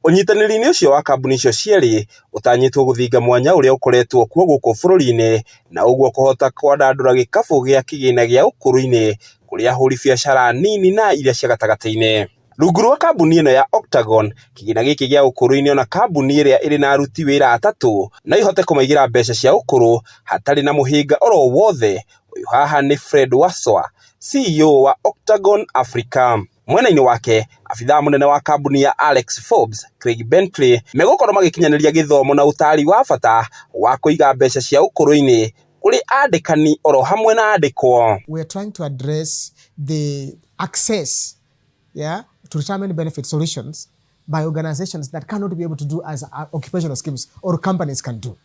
Unyitanĩri-inĩ ũcio wa kambuni icio cierĩ utanyitwo gũthinga mwanya ũrĩa ũkoretwo kuo gũkũ bũrũri-inĩ na ũguo kũhota kwandandũra gĩkabũ gĩa kĩgĩna gĩa ũkũrũ-inĩ kũrĩ ahũri biacara nini na iria cia gatagatĩ-inĩ. Rungu rwa kambuni ĩno ya OCTAGON, kĩgĩna gĩkĩ gĩa ũkũrũ-inĩ ona kambuni ĩrĩa ĩrĩ na aruti wĩra atatũ no ihote kũmaigĩra mbeca cia ũkũrũ hatarĩ na mũhĩnga oro wothe. Ũyũ haha nĩ Fred Waswa, CEO wa OCTAGON Africa. Mwena-inĩ wake, abithaa mũnene wa kambuni ya ALEXFORBES, Craig Bentley, megũkorwo magĩkinyanĩria gĩthomo na ũtari wa bata wa kũiga mbeca cia ũkũrũ-inĩ kũrĩ andĩkani oro hamwe na andĩkwo. We are trying to address the access, to retirement benefit solutions by organizations that cannot be able to do as occupational schemes or companies can do.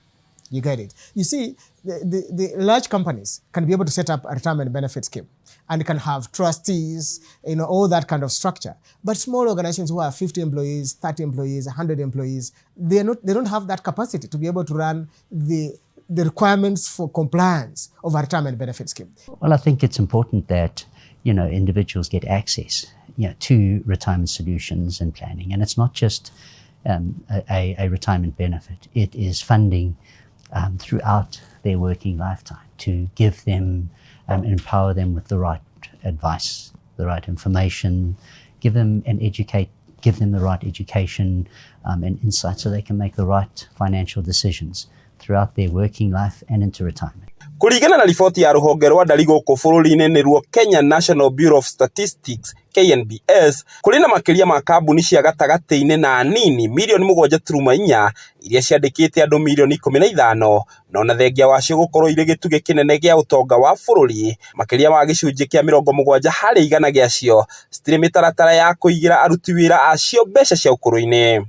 You get it? You see, the large companies can be able to set up a retirement benefit scheme and can have trustees, all that kind of structure. But small organizations who have 50 employees, 30 employees, 100 employees, they don't have that capacity to be able to run the requirements for compliance of a retirement benefit scheme. Well, I think it's important that, individuals get access, to retirement solutions and planning. And it's not just a retirement benefit. It is funding throughout their working lifetime to give them, empower them with the right advice, the right information, give them the right education and insight so they can make the right financial decisions throughout their working life and into retirement. Kũringana na riboti ya rũhonge rwa ndari gũkũ bũrũri-inĩ nĩruo Kenya National Bureau of Statistics KNBS, kũrĩ na makĩria ma kambuni cia gatagatĩ-inĩ na nini milioni 7.4 iria ciandĩkĩte andũ milioni 15 na ona thengia wacio gũkorwo irĩ gĩtugĩ kĩnene gĩa ũtonga wa bũrũri. Makĩria ma gĩcunjĩ kĩa 70 harĩ igana gĩacio citirĩ mĩtaratara ya kũigĩra aruti wĩra acio mbeca cia ũkũrũ-inĩ.